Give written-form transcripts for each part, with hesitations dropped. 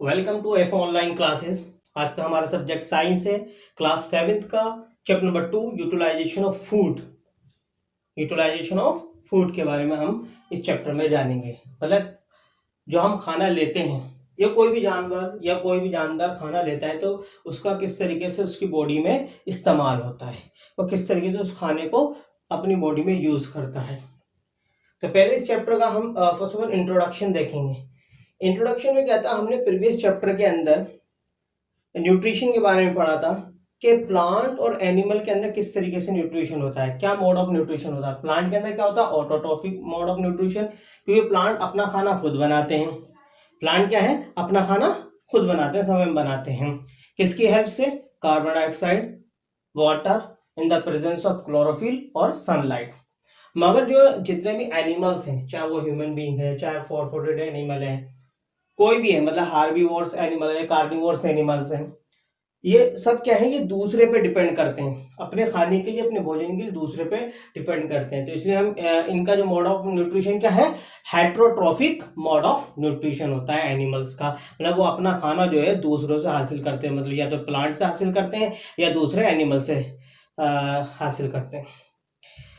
Welcome to F online classes. आज का हमारा सब्जेक्ट साइंस है। क्लास 7th का chapter number 2 utilization of food. Utilization of food के बारे में हम इस चैप्टर में जानेंगे। मतलब जो हम खाना लेते हैं या कोई भी जानवर या कोई भी जानदार खाना लेता है तो उसका किस तरीके से उसकी बॉडी में इस्तेमाल होता है और किस तरीके से उस खाने को अपनी बॉडी में यूज करता है। तो पहले इस चैप्टर का हम फर्स्ट ऑफ ऑल इंट्रोडक्शन देखेंगे। इंट्रोडक्शन में क्या था, हमने प्रीवियस चैप्टर के अंदर न्यूट्रिशन के बारे में पढ़ा था कि प्लांट और एनिमल के अंदर किस तरीके से न्यूट्रिशन होता है, क्या मोड ऑफ न्यूट्रिशन होता है। प्लांट के अंदर क्या होता है, ऑटोट्रॉफिक मोड ऑफ न्यूट्रिशन, क्योंकि प्लांट अपना खाना खुद बनाते हैं। प्लांट क्या है, अपना खाना खुद बनाते हैं, स्वयं बनाते हैं। किसकी हेल्प से, carbon dioxide, water in the presence of chlorophyll और सनलाइट। मगर जो जितने भी एनिमल्स हैं, चाहे वो ह्यूमन बीइंग है, चाहे फोर फुटेड एनिमल है, कोई भी है, मतलब हार्बीवोर्स एनिमल है, कार्निवोर्स एनिमल्स हैं, ये सब क्या है, ये दूसरे पे डिपेंड करते हैं। अपने खाने के लिए, अपने भोजन के लिए दूसरे पे डिपेंड करते हैं। तो इसलिए हम इनका जो मोड ऑफ न्यूट्रिशन क्या है, हेट्रोट्रॉफिक मोड ऑफ न्यूट्रिशन होता है एनिमल्स का। मतलब वो अपना खाना जो है दूसरों से हासिल करते हैं, मतलब या तो प्लांट से हासिल करते हैं या दूसरे एनिमल से हासिल करते हैं।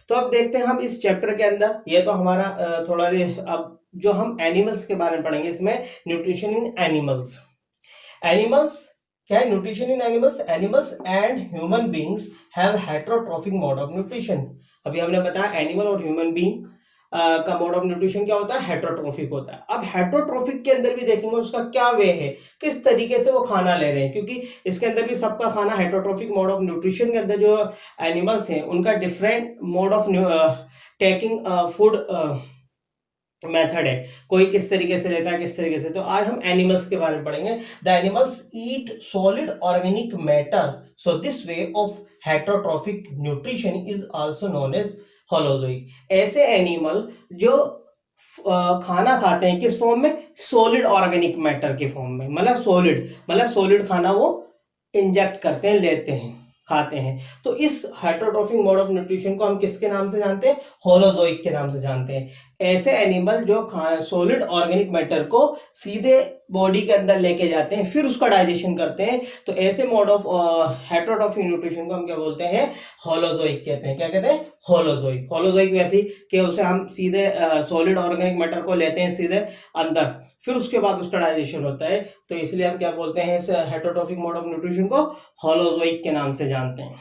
तो अब देखते हैं हम इस चैप्टर के अंदर, ये तो हमारा थोड़ा अब जो हम एनिमल्स के बारे में पढ़ेंगे इसमें, न्यूट्रिशन इन एनिमल्स। एनिमल्स क्या है, nutrition in animals, animals and human beings have heterotrophic mode of nutrition. अभी हमने बताया एनिमल और ह्यूमन बींग का मोड ऑफ न्यूट्रिशन क्या होता है, हेट्रोट्रॉफिक होता है। अब हेट्रोट्रॉफिक के अंदर भी देखेंगे उसका क्या वे है, किस तरीके से वो खाना ले रहे हैं, क्योंकि इसके अंदर भी सबका खाना हेट्रोट्रॉफिक मोड ऑफ न्यूट्रिशन के अंदर जो एनिमल्स हैं उनका different mode of taking food method है, कोई किस तरीके से लेता है, किस तरीके से। तो आज हम एनिमल्स के बारे में पढ़ेंगे। The animals eat solid organic matter, so this way of heterotrophic nutrition is also known as holozoic. ऐसे एनिमल जो खाना खाते हैं किस फॉर्म में, सॉलिड ऑर्गेनिक मैटर के फॉर्म में, मतलब सॉलिड खाना वो इंजेक्ट करते हैं, लेते हैं, खाते हैं। तो इस हेट्रोट्रॉफिक मोड ऑफ न्यूट्रिशन को हम किसके नाम से जानते हैं, होलोजोइक के नाम से जानते हैं। ऐसे एनिमल जो सॉलिड ऑर्गेनिक मैटर को सीधे बॉडी के अंदर लेके जाते हैं, फिर उसका डाइजेशन करते हैं। तो ऐसे मोड ऑफ हेट्रोट्रॉफिक न्यूट्रिशन को हम क्या बोलते हैं, होलोजोइक कहते हैं। क्या कहते हैं, होलोजोइक। होलोजोइक वैसे कि उसे हम सीधे सॉलिड ऑर्गेनिक मैटर को लेते हैं सीधे अंदर, फिर उसके बाद उसका डाइजेशन होता है। तो इसलिए हम क्या बोलते हैं, इस हेट्रोट्रॉफिक मोड ऑफ न्यूट्रिशन को होलोजोइक के नाम से जानते हैं।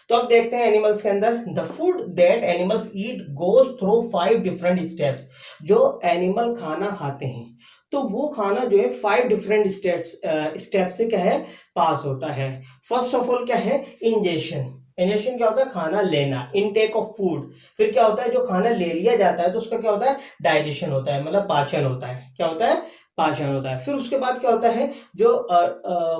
तो अब देखते हैं एनिमल्स के अंदर, the food that animals eat goes through 5 different steps. जो एनिमल खाना खाते हैं तो वो खाना जो है 5 डिफरेंट स्टेप्स से क्या है, पास होता है। फर्स्ट ऑफ ऑल क्या है, इंजेशन। इंजेशन क्या होता है, खाना लेना, इनटेक ऑफ फूड। फिर क्या होता है, जो खाना ले लिया जाता है तो उसका क्या होता है, डाइजेशन होता है, मतलब पाचन होता है। क्या होता है, पाचन होता है। फिर उसके बाद क्या होता है, जो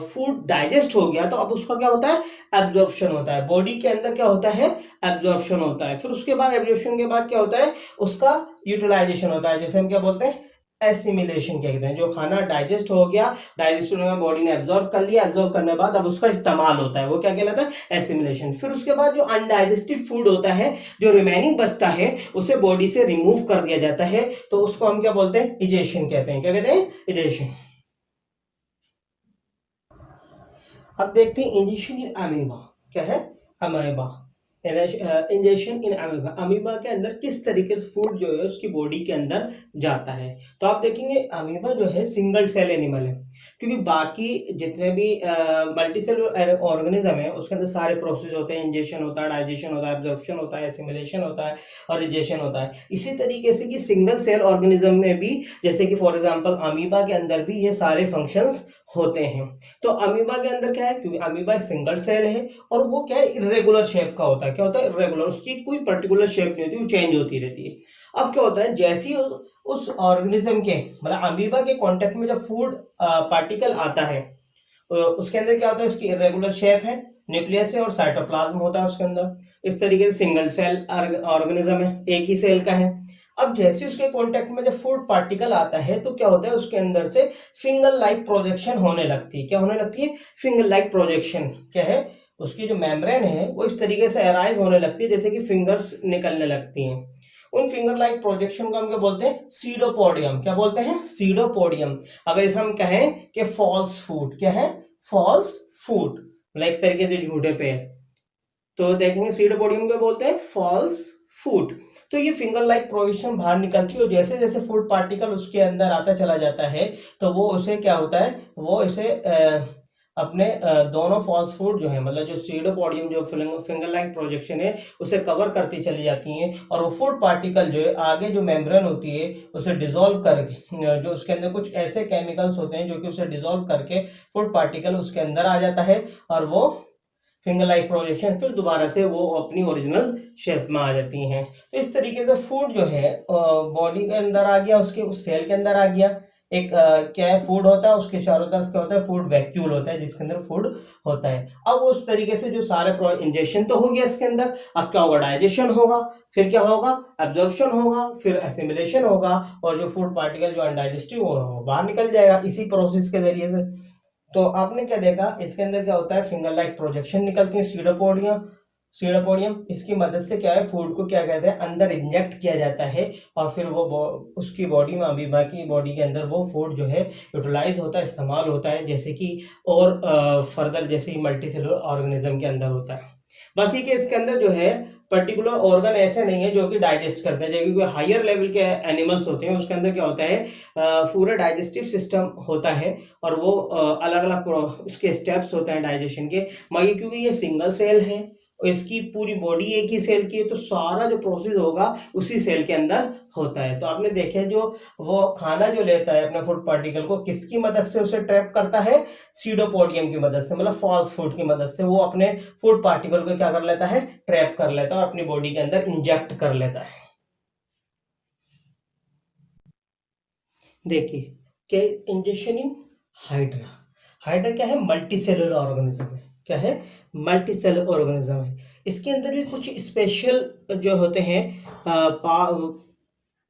फूड डाइजेस्ट हो गया तो अब उसका क्या होता है, एब्जॉर्प्शन होता है। बॉडी के अंदर क्या होता है, एब्जॉर्प्शन होता है। फिर उसके बाद एब्जॉर्प्शन के बाद क्या होता है, उसका यूटिलाइजेशन होता है, जैसे हम क्या बोलते हैं, एसिमिलेशन कहते हैं। जो खाना डाइजेस्ट हो गया, डाइजेस्ट होने में बॉडी ने एब्जॉर्ब कर लिया, एब्जॉर्ब करने के बाद अब उसका इस्तेमाल होता है, वो क्या कहलाता है, एसिमिलेशन। फिर उसके बाद जो अनडाइजेस्टिव फूड होता है, जो रिमेनिंग बचता है, उसे बॉडी से रिमूव कर दिया जाता है, तो उसको हम क्या बोलते हैं, इजेशन कहते हैं। क्या कहते हैं, इजेशन। अब देखते हैं इंजेक्शन इन अमीबा। क्या है, amoeba. Injection in amoeba, amoeba के अंदर किस तरीके से फूड जो है उसकी बॉडी के अंदर जाता है। तो आप देखेंगे अमीबा जो है सिंगल सेल एनिमल है, क्योंकि बाकी जितने भी मल्टी सेल ऑर्गेनिज्म है उसके अंदर सारे प्रोसेस होते हैं। इंजेक्शन होता है, डाइजेशन होता है, एब्जॉर्प्शन होता है, एसिमिलेशन होता है और इजेशन होता है। इसी तरीके से कि सिंगल सेल ऑर्गेनिज्म में भी, जैसे कि फॉर एग्जांपल अमीबा के अंदर भी ये सारे फंक्शंस होते हैं। तो अमीबा के अंदर क्या है, क्योंकि अमीबा एक सिंगल सेल है और वो क्या है, इरेगुलर शेप का होता है। क्या होता है, इरेगुलर, उसकी कोई पर्टिकुलर शेप नहीं होती, वो चेंज होती रहती है। अब क्या होता है, जैसे ही उस ऑर्गेनिज्म के, मतलब अमीबा के कांटेक्ट में जब फूड पार्टिकल आता है, उसके अंदर क्या होता है, उसकी इरेगुलर शेप है, न्यूक्लियस है और साइटोप्लाज्म होता है उसके अंदर। इस तरीके से सिंगल सेल ऑर्गेनिज्म है, एक ही सेल का है। अब जैसे उसके कांटेक्ट में जब फूड पार्टिकल आता है तो क्या होता है, उसके अंदर से फिंगर लाइक प्रोजेक्शन होने लगती है। क्या होने लगती है, फिंगर लाइक प्रोजेक्शन। क्या है, उसकी जो मेम्ब्रेन है वो इस तरीके से अराइज होने लगती है, जैसे कि फिंगर्स निकलने लगती हैं। उन फिंगर लाइक प्रोजेक्शन को हम क्या बोलते हैं, सीडोपोडियम। क्या बोलते हैं, सीडोपोडियम। अगर इसे हम कहें कि फॉल्स फूट, क्या है, फॉल्स फूट, मतलब एक तरीके से झूठे पैर, तो देखेंगे सीडोपोडियम क्या बोलते हैं, फॉल्स फूट। तो ये फिंगर लाइक प्रोजेक्शन बाहर निकलती है और जैसे जैसे फूड पार्टिकल उसके अंदर आता चला जाता है तो वो उसे क्या होता है, वो इसे अपने दोनों फॉल्स फूड जो है, मतलब जो सीडोपोडियम जो फिंगर लाइक प्रोजेक्शन है उसे कवर करती चली जाती हैं और वो फूड पार्टिकल जो है आगे जो मेम्ब्रेन होती है उसे डिसॉल्व करके, जो उसके अंदर कुछ ऐसे केमिकल्स होते हैं जो कि उसे डिसॉल्व करके फूड पार्टिकल उसके अंदर आ जाता है और वो फिंगर लाइक प्रोजेक्शन फिर दोबारा से वो अपनी ओरिजिनल शेप में आ जाती हैं। तो इस तरीके से फूड जो है बॉडी के अंदर आ गया, उसके उस सेल के अंदर आ गया। एक क्या है, फूड होता है, उसके चारों तरफ क्या होता है, फूड वैक्यूल होता है जिसके अंदर फूड होता है। अब उस तरीके से जो सारे इंजेक्शन तो हो गया इसके अंदर, अब क्या होगा, डाइजेशन होगा, फिर क्या होगा, एब्जॉर्प्शन होगा, फिर एसिमिलेशन होगा और जो फूड पार्टिकल जो अनडाइजेस्टिव हो रहा हो बाहर निकल जाएगा इसी प्रोसेस के जरिए से। तो आपने क्या देखा, इसके अंदर क्या होता है, फिंगर लाइक प्रोजेक्शन निकलती है, सीडोपोडियम। सीडोपोडियम इसकी मदद से क्या है, फूड को क्या कहते हैं, अंदर इंजेक्ट किया जाता है और फिर वो उसकी बॉडी में, अमीबा की बॉडी के अंदर वो फूड जो है यूटिलाइज होता है, इस्तेमाल होता है, जैसे कि और फर्दर जैसे ही मल्टी सेलुलर ऑर्गेनिज्म के अंदर होता है। बस ये कि इसके अंदर जो है पर्टिकुलर ऑर्गन ऐसे नहीं है जो कि डाइजेस्ट करते हैं, जबकि कोई हायर लेवल के एनिमल्स होते हैं उसके अंदर क्या होता है, पूरा डाइजेस्टिव सिस्टम होता है और वो अलग अलग इसके स्टेप्स होते हैं डाइजेशन के, मगर क्योंकि ये सिंगल सेल है और इसकी पूरी बॉडी एक ही सेल की है तो सारा जो प्रोसेस होगा उसी सेल के अंदर होता है। तो आपने देखे जो वो खाना जो लेता है अपने फूड पार्टिकल को किसकी मदद से उसे ट्रैप करता है, सीडोपोडियम की मदद से, मतलब फॉल्स फूड की मदद से वो अपने फूड पार्टिकल को क्या कर लेता है, ट्रैप कर लेता है और अपनी बॉडी के अंदर इंजेक्ट कर लेता है। देखिए कि इंजेक्शन इन हाइड्रा, हाइड्रा क्या है, मल्टी सेलुलर ऑर्गेनिज्म है, क्या है, मल्टी सेलुलर ऑर्गेनिज्म है। इसके अंदर भी कुछ स्पेशल जो होते हैं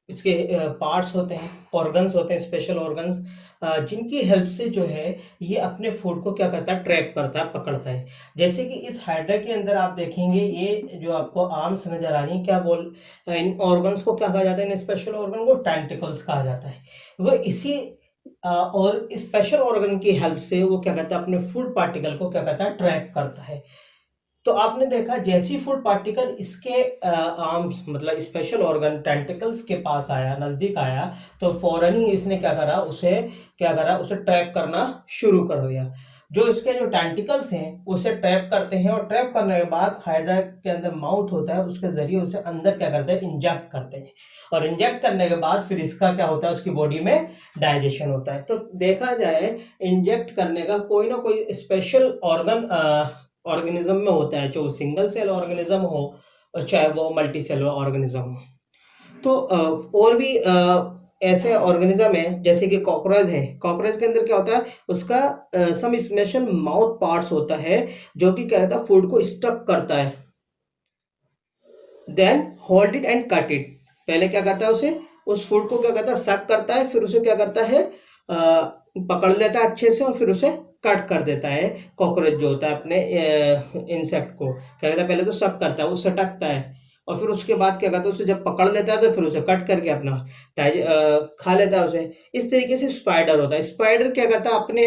इसके पार्ट्स होते हैं, ऑर्गन्स होते हैं, स्पेशल ऑर्गन्स, जिनकी हेल्प से जो है ये अपने फूड को क्या करता है, ट्रैप करता है, पकड़ता है। जैसे कि इस हाइड्रा के अंदर आप देखेंगे ये जो आपको आर्म्स नजर आ रही है, क्या बोल, इन ऑर्गन्स को क्या कहा जाता है, इन स्पेशल ऑर्गन को टेंटिकल्स कहा जाता है। वो इसी और स्पेशल ऑर्गन की हेल्प से वो क्या करता है, अपने फूड पार्टिकल को क्या करता है, ट्रैप करता है। तो आपने देखा जैसी फूड पार्टिकल इसके आर्म्स मतलब स्पेशल ऑर्गन टेंटिकल्स के पास आया, नजदीक आया, तो फौरन ही इसने क्या करा, उसे ट्रैप करना शुरू कर दिया। जो इसके जो टेंटिकल्स हैं उसे ट्रैप करते हैं और ट्रैप करने के बाद हाइड्रा के अंदर माउथ होता है, उसके जरिए उसे अंदर क्या करते हैं, इंजेक्ट करते हैं और इंजेक्ट करने के बाद फिर इसका क्या होता है, उसकी बॉडी में डाइजेशन होता है। तो देखा जाए इंजेक्ट करने का कोई ना कोई स्पेशल ऑर्गन ऑर्गेनिज्म में होता है, जो सिंगल सेल ऑर्गेनिज्म हो और चाहे वो मल्टी सेल ऑर्गेनिज्म हो। तो और भी ऐसे ऑर्गेनिज्म है जैसे कि कॉकरोच है, कॉकरोच के अंदर क्या होता है, उसका सम स्पेशल माउथ पार्ट्स होता है जो कि क्या कहता है, फूड को स्टक करता है, then hold it and cut it. पहले क्या करता है, उसे उस फूड को क्या करता है, सक करता है, फिर उसे क्या करता है, पकड़ लेता है अच्छे से और फिर उसे कट कर देता है। कॉकरोच जो होता है अपने इंसेक्ट को क्या करता है, पहले तो सक करता है, वो सटकता है और फिर उसके बाद क्या करता है, उसे जब पकड़ लेता है तो फिर उसे कट करके अपना खा लेता है उसे। इस तरीके से स्पाइडर होता है, स्पाइडर क्या करता है, अपने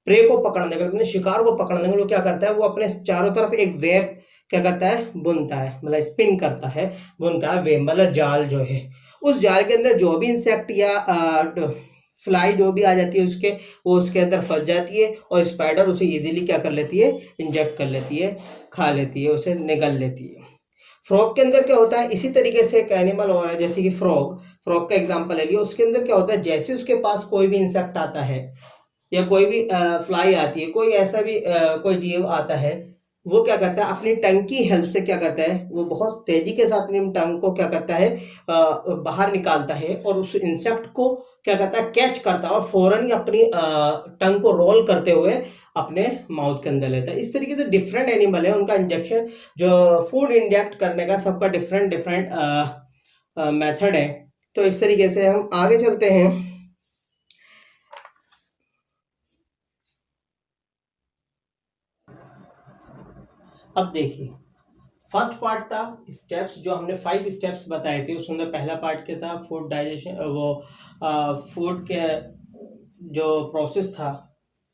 प्रे को पकड़ने के लिए, अपने शिकार को पकड़ने के लिए क्या करता है, वो अपने चारों तरफ एक वेब क्या करता है, बुनता है, मतलब स्पिन करता है, बुनता है वेब, मतलब जाल जो है। उस जाल के अंदर जो भी इंसेक्ट या फ्लाई जो भी आ जाती है उसके, वो उसके अंदर फंस जाती है और स्पाइडर उसे इजीली क्या कर लेती है, इंजेक्ट कर लेती है, खा लेती है, उसे निगल लेती है। फ्रॉग के अंदर क्या होता है, इसी तरीके से एक एनिमल और है जैसे कि फ्रॉग, फ्रॉग का एग्जांपल ले लियो। उसके अंदर क्या होता है, जैसे उसके पास कोई भी इंसेक्ट आता है या कोई भी फ्लाई आती है, कोई ऐसा भी कोई जीव आता है, वो क्या करता है, अपनी टंग की हेल्प से क्या करता है, वो बहुत तेजी के साथ अपनी टंग को क्या करता है, बाहर निकालता है और उस इंसेक्ट को क्या करता है, कैच करता है और फौरन ही अपनी टंग को रोल करते हुए अपने माउथ के अंदर लेता है। इस तरीके से डिफरेंट एनिमल है, उनका इंजेक्शन जो फूड इंजेक्ट करने का सबका डिफरेंट डिफरेंट मेथड है। तो इस तरीके से हम आगे चलते हैं। अब देखिए फर्स्ट पार्ट था स्टेप्स, जो हमने 5 स्टेप्स बताए थे उसके अंदर पहला पार्ट क्या था, फूड डाइजेशन, वो फूड के जो प्रोसेस था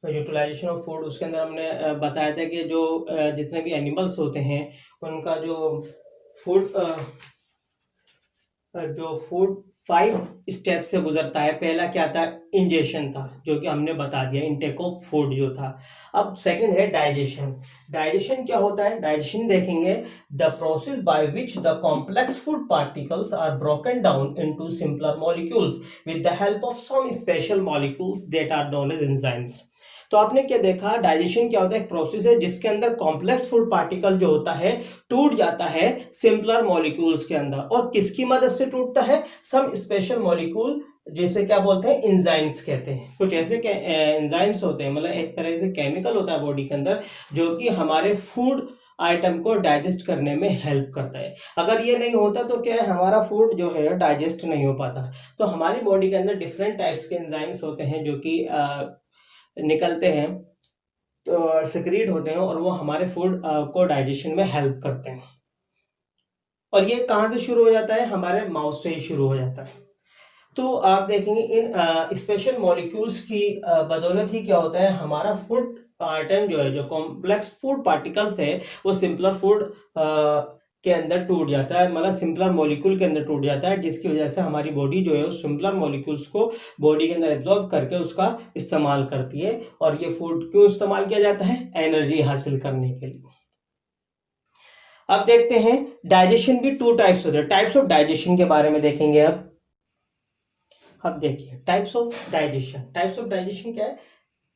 यूटिलाइजेशन ऑफ फूड, उसके अंदर हमने बताया था कि जो जितने भी एनिमल्स होते हैं उनका फूड जो फूड 5 स्टेप से गुजरता है। पहला क्या था, इंजेशन था, जो कि हमने बता दिया, इनटेक ऑफ फूड जो था। अब सेकंड है डाइजेशन। डाइजेशन क्या होता है, डाइजेशन देखेंगे, the process by which the complex food particles are broken down into simpler molecules with the help of some special molecules that are known as enzymes. तो आपने क्या देखा, डाइजेशन क्या होता है, एक प्रोसेस है जिसके अंदर कॉम्प्लेक्स फूड पार्टिकल जो होता है टूट जाता है सिंपलर मॉलिक्यूल्स के अंदर। और किसकी मदद से टूटता है, सम स्पेशल मॉलिक्यूल, जैसे क्या बोलते हैं, एंजाइम्स कहते हैं। कुछ ऐसे एंजाइम्स होते हैं, मतलब एक तरह से केमिकल होता है बॉडी के अंदर, जो कि हमारे फूड आइटम को डाइजेस्ट करने में हेल्प करता है। अगर ये नहीं होता तो क्या है, हमारा फूड जो है डाइजेस्ट नहीं हो पाता। तो हमारी बॉडी के अंदर डिफरेंट टाइप्स के एंजाइम्स होते हैं जो कि निकलते हैं, तो सिक्रीट होते हैं, और वो हमारे फूड को डाइजेशन में हेल्प करते हैं। और ये कहाँ से शुरू हो जाता है, हमारे माउथ से ही शुरू हो जाता है। तो आप देखेंगे इन स्पेशल मॉलिक्यूल्स की बदौलत ही क्या होता है, हमारा फूड आइटम जो है, जो कॉम्प्लेक्स फूड पार्टिकल्स है, वो सिंपलर फूड के अंदर टूट जाता है, मतलब सिंपलर मॉलिक्यूल के अंदर टूट जाता है, जिसकी वजह से हमारी बॉडी जो है उस सिंपलर मॉलिक्यूल्स को बॉडी के अंदर एब्जॉर्ब करके उसका इस्तेमाल करती है। और ये फूड क्यों इस्तेमाल किया जाता है, एनर्जी हासिल करने के लिए। अब देखते हैं डाइजेशन भी 2 टाइप्स होते हैं। टाइप्स ऑफ डाइजेशन के बारे में देखेंगे अब देखिए types of digestion. Types of digestion क्या है,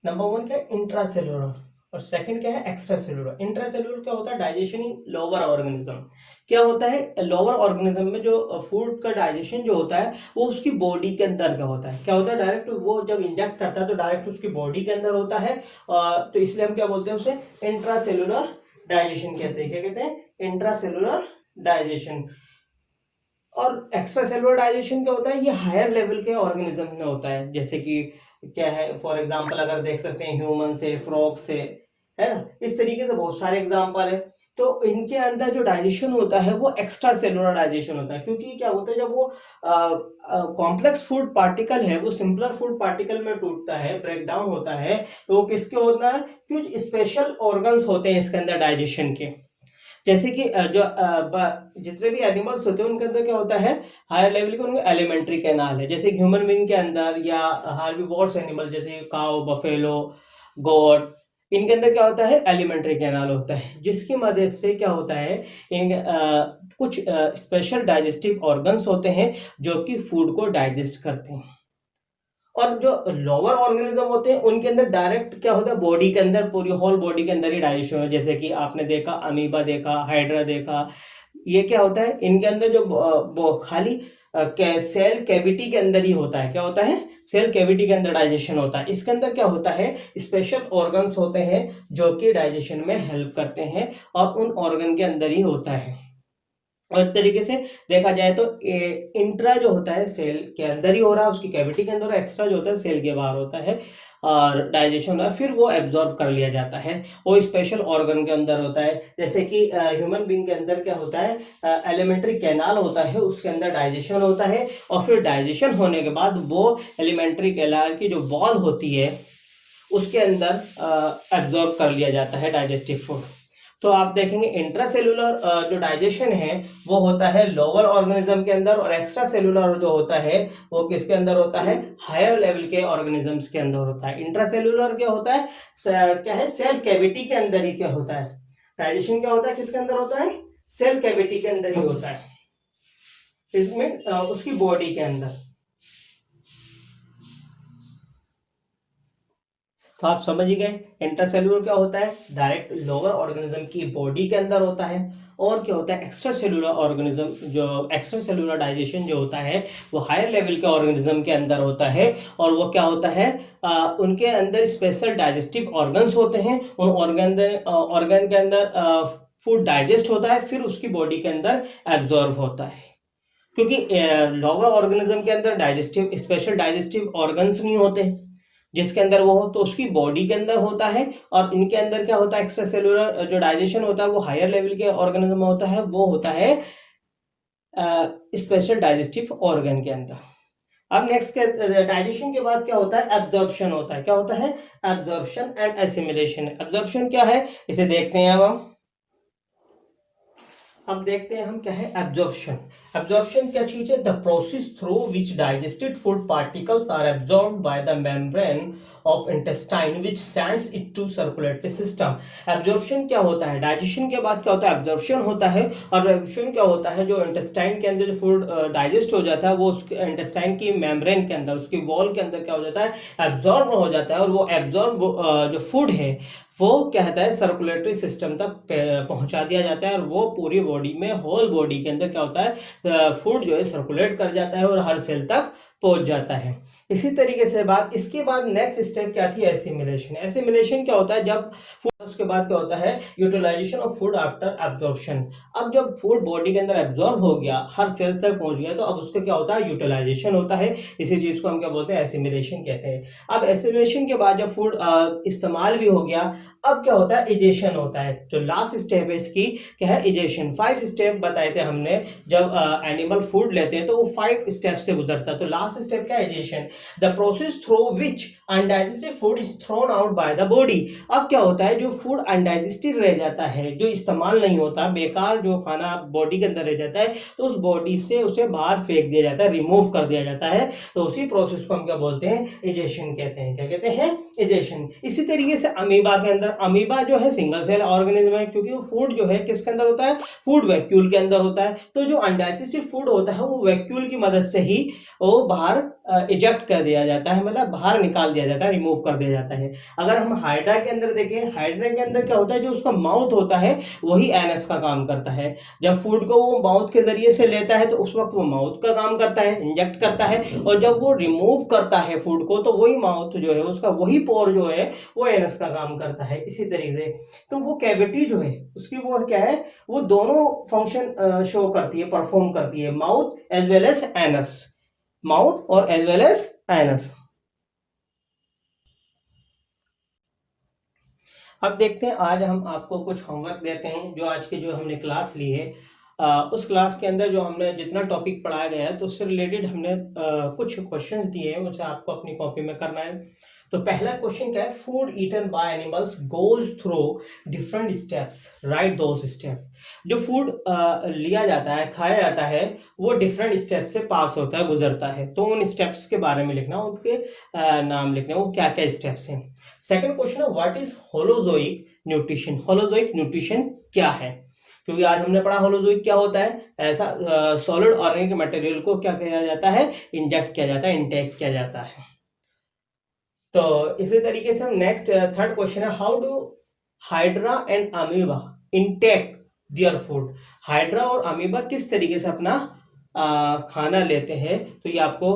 नंबर 1 क्या है, इंट्रासेलुलर, और सेकंड क्या है, एक्स्ट्रा सेलुलर। इंट्रासेलुलर क्या होता है, डाइजेशन इन लोअर ऑर्गेनिज्म। क्या होता है, लोअर ऑर्गेनिज्म में जो फूड का डाइजेशन जो होता है वो उसकी बॉडी के अंदर का होता है। क्या होता है, डायरेक्ट वो जब इंजेक्ट करता है तो डायरेक्ट उसकी बॉडी के अंदर होता है, तो इसलिए हम क्या बोलते हैं, उसे इंट्रासेलुलर डाइजेशन कहते हैं। क्या कहते हैं, इंट्रासेलुलर डाइजेशन। और एक्स्ट्रा सेलुलर डाइजेशन क्या होता है, ये हायर लेवल के ऑर्गेनिज्म में होता है, जैसे कि क्या है, फॉर एग्जांपल अगर देख सकते हैं ह्यूमन से, फ्रॉग से, है ना, इस तरीके से बहुत सारे एग्जांपल है। तो इनके अंदर जो डाइजेशन होता है वो एक्स्ट्रा सेलुलर डाइजेशन होता है, क्योंकि क्या होता है, जब वो कॉम्प्लेक्स फूड पार्टिकल है वो सिंपलर फूड पार्टिकल में टूटता है, ब्रेक डाउन होता है, तो वो किसके होता है, कुछ स्पेशल ऑर्गन्स होते हैं इसके अंदर डाइजेशन के। जैसे कि जो जितने भी एनिमल्स होते हैं उनके अंदर क्या होता है, हायर लेवल के उनके एलिमेंट्री कैनाल है, जैसे ह्यूमन बीइंग के अंदर, या हार्बीवोर्स एनिमल जैसे काउ, बफेलो, गोट, इनके अंदर क्या होता है, एलिमेंट्री कैनाल होता है, जिसकी मदद से क्या होता है, इन कुछ स्पेशल डाइजेस्टिव ऑर्गन्स होते हैं जो कि फूड को डाइजेस्ट करते हैं। और जो लोअर ऑर्गेनिज्म होते हैं उनके अंदर डायरेक्ट क्या होता है, बॉडी के अंदर, पूरी होल बॉडी के अंदर ही डाइजेशन है, जैसे कि आपने देखा अमीबा देखा, हाइड्रा देखा। ये क्या होता है, इनके अंदर जो खाली सेल कैविटी के अंदर ही होता है। क्या होता है, सेल कैविटी के अंदर डाइजेशन होता है। इसके अंदर क्या होता है, स्पेशल ऑर्गन्स होते हैं जो कि डाइजेशन में हेल्प करते हैं, और उन ऑर्गन के अंदर ही होता है। और एक तरीके से देखा जाए तो इंट्रा जो होता है सेल के अंदर ही हो रहा है, उसकी कैविटी के अंदर, एक्स्ट्रा जो होता है सेल के बाहर होता है, और डाइजेशन होता है, फिर वो एब्जॉर्ब कर लिया जाता है, वो स्पेशल ऑर्गन के अंदर होता है। जैसे कि ह्यूमन बीइंग के अंदर क्या होता है, एलिमेंट्री कैनाल होता है, उसके अंदर डाइजेशन होता है, और फिर डाइजेशन होने के बाद वो एलिमेंट्री कैनाल की जो वॉल होती है उसके अंदर एब्जॉर्ब कर लिया जाता है डाइजेस्टिव फूड। तो आप देखेंगे इंट्रासेलुलर जो डाइजेशन है वो होता है लोअर ऑर्गेनिज्म के अंदर, और एक्स्ट्रा सेलुलर जो होता है वो किसके अंदर होता है, हायर लेवल के ऑर्गेनिजम्स के अंदर होता है। इंट्रासेलुलर क्या होता है, क्या है, सेल कैविटी के अंदर ही क्या होता है, डाइजेशन क्या होता है, किसके अंदर होता है, सेल कैविटी के अंदर ही होता है, इसमें उसकी बॉडी के अंदर। तो आप समझ ही गए इंट्रासेल्यूलर क्या होता है, डायरेक्ट लोअर ऑर्गेनिज्म की बॉडी के अंदर होता है। और क्या होता है, एक्स्ट्रा सेलुलर ऑर्गेनिज्म, जो एक्स्ट्रा सेलुलर डाइजेशन जो होता है वो हायर लेवल के ऑर्गेनिज्म के अंदर होता है। और वो क्या होता है, उनके अंदर स्पेशल डाइजेस्टिव ऑर्गन्स होते हैं, उन ऑर्गन के अंदर फूड डाइजेस्ट होता है, फिर उसकी बॉडी के अंदर एब्जॉर्ब होता है। क्योंकि लोअर ऑर्गेनिज्म के अंदर डाइजेस्टिव स्पेशल डाइजेस्टिव ऑर्गन्स नहीं होते, जिसके अंदर वो हो तो उसकी बॉडी के अंदर होता है, और इनके अंदर क्या होता है, एक्स्ट्रा सेलुलर जो डाइजेशन होता है वो हायर लेवल के ऑर्गेनिज्म में होता है, वो होता है स्पेशल डाइजेस्टिव ऑर्गन के अंदर। अब नेक्स्ट डाइजेशन के बाद क्या होता है, एब्जॉर्प्शन होता है। क्या होता है, एब्जॉर्प्शन एंड एसिमिलेशन। एब्जॉर्प्शन क्या है, इसे देखते हैं अब देखते हैं हम क्या है एब्जॉर्प्शन। एब्जॉर्प्शन क्या चीज है, the process through which digested food particles are absorbed by the membrane of intestine which sends it to circulatory system. Absorption क्या होता है, डाइजेशन के बाद क्या होता है, एब्जॉर्प्शन होता है। और एब्जॉर्प्शन क्या होता है, जो इंटेस्टाइन के अंदर जो फूड डाइजेस्ट हो जाता है वो उसके इंटेस्टाइन की मेम्ब्रेन के अंदर, उसकी वॉल के अंदर क्या हो जाता है, एब्जॉर्ब हो जाता है। और वो एब्जॉर्ब जो फूड है वो क्या कहता है, सर्कुलेटरी सिस्टम तक पहुंचा दिया जाता है, और वो पूरी बॉडी में, होल बॉडी के अंदर क्या होता है, फूड जो है सर्कुलेट कर जाता है और हर सेल तक पहुंच जाता है। इसी तरीके से बात, इसके बाद नेक्स्ट स्टेप क्या थी, एसिमिलेशन। एसिमिलेशन क्या होता है, जब फूड, उसके बाद क्या होता है, utilization of food after absorption. अब जब फूड बॉडी के अंदर एब्जॉर्ब हो गया, हर सेल्स तक पहुंच गया, तो अब उसका क्या होता है, यूटिलाइजेशन होता है। इसी चीज को हम क्या बोलते हैं, एसिमिलेशन कहते हैं। अब एसिमिलेशन के बाद जब फूड इस्तेमाल भी हो गया, अब क्या होता है, इजेशन होता है। जो लास्ट स्टेप है इसकी क्या है, इजेशन। 5 स्टेप बताए थे हमने, जब एनिमल फूड लेते हैं तो वो 5 स्टेप से गुजरता है। तो लास्ट स्टेप क्या है, egestion, the process through which undigested food is thrown out by the body. अब क्या होता है, जो फूड अनडाइजेस्टेड रह जाता है, जो इस्तेमाल नहीं होता, बेकार जो खाना बॉडी के अंदर रह जाता है, तो उस बॉडी से उसे बाहर फेंक दिया जाता है, रिमूव कर दिया जाता है। तो उसी प्रोसेस को हम क्या बोलते हैं, इजेशन कहते हैं। क्या कहते हैं, इजेशन। इसी तरीके से अमीबा के अंदर, अमीबा जो है सिंगल सेल ऑर्गेनिज्म है, क्योंकि वो फूड जो है किसके अंदर होता है, फूड वैक्यूल के अंदर होता है। तो जो अनडाइजेस्टेड फूड होता है वो वैक्यूल की मदद से ही वो बाहर इजेक्ट कर दिया जाता है, मतलब बाहर निकाल दिया जाता है, रिमूव कर दिया जाता है। अगर हम हाइड्रा के अंदर देखें, हाइड्रा के अंदर क्या होता है, जो उसका माउथ होता है वही एनस का काम करता है। जब फूड को वो माउथ के जरिए से लेता है तो उस वक्त वो माउथ का काम करता है, इंजेक्ट करता है। और जब वो रिमूव करता है फूड को, तो वही माउथ जो है उसका, वही पोर जो है वो एनस का काम करता है। इसी तरीके से तो वो कैविटी जो है उसकी वो क्या है, वो दोनों फंक्शन शो करती है, परफॉर्म करती है, mouth as well as anus, mouth और एज वेल एज एनस। अब देखते हैं, आज हम आपको कुछ होमवर्क देते हैं। जो आज की जो हमने क्लास ली है, उस क्लास के अंदर जो हमने जितना टॉपिक पढ़ाया गया है, तो उससे रिलेटेड हमने कुछ क्वेश्चंस दिए हैं, मुझे आपको अपनी कॉपी में करना है। तो पहला क्वेश्चन क्या है, food eaten by animals goes through different steps, right those step. जो फूड लिया जाता है, खाया जाता है, वो डिफरेंट स्टेप से पास होता है, गुजरता है। तो उन स्टेप्स के बारे में लिखना, उनके नाम लिखने, वो क्या क्या स्टेप्स हैं। सेकंड क्वेश्चन है, what is holozoic nutrition. Holozoic nutrition क्या है, क्योंकि आज हमने पढ़ा होलोजोइक क्या होता है, ऐसा सॉलिड ऑर्गेनिक मटेरियल को क्या किया जाता है, इंजेक्ट किया जाता है, इंटेक किया जाता है। तो इसी तरीके से हम नेक्स्ट थर्ड क्वेश्चन है, how do hydra and amoeba intake their food. Hydra और अमीबा किस तरीके से अपना खाना लेते हैं, तो ये आपको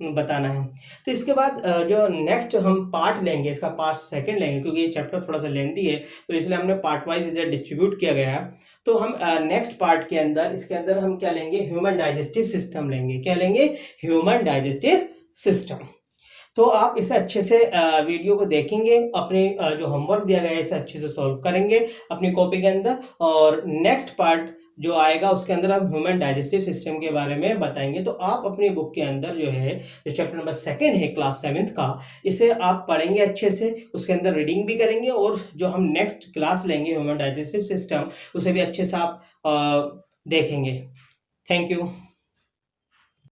बताना है। तो इसके बाद जो नेक्स्ट हम पार्ट लेंगे, इसका पार्ट सेकंड लेंगे, क्योंकि ये चैप्टर थोड़ा सा लेंथी है, तो इसलिए हमने पार्ट वाइज इसे डिस्ट्रीब्यूट किया गया है। तो हम नेक्स्ट पार्ट के अंदर, इसके अंदर हम क्या लेंगे, ह्यूमन डाइजेस्टिव सिस्टम लेंगे। क्या लेंगे, ह्यूमन डाइजेस्टिव सिस्टम। तो आप इसे अच्छे से वीडियो को देखेंगे, अपने जो होमवर्क दिया गया है इसे अच्छे से सॉल्व करेंगे अपनी कॉपी के अंदर, और नेक्स्ट पार्ट जो आएगा उसके अंदर हम ह्यूमन डाइजेस्टिव सिस्टम के बारे में बताएंगे। तो आप अपनी बुक के अंदर जो है, जो चैप्टर नंबर 2 है क्लास 7 का, इसे आप पढ़ेंगे अच्छे से, उसके अंदर रीडिंग भी करेंगे, और जो हम नेक्स्ट क्लास लेंगे ह्यूमन डाइजेस्टिव सिस्टम, उसे भी अच्छे से आप देखेंगे। Thank you.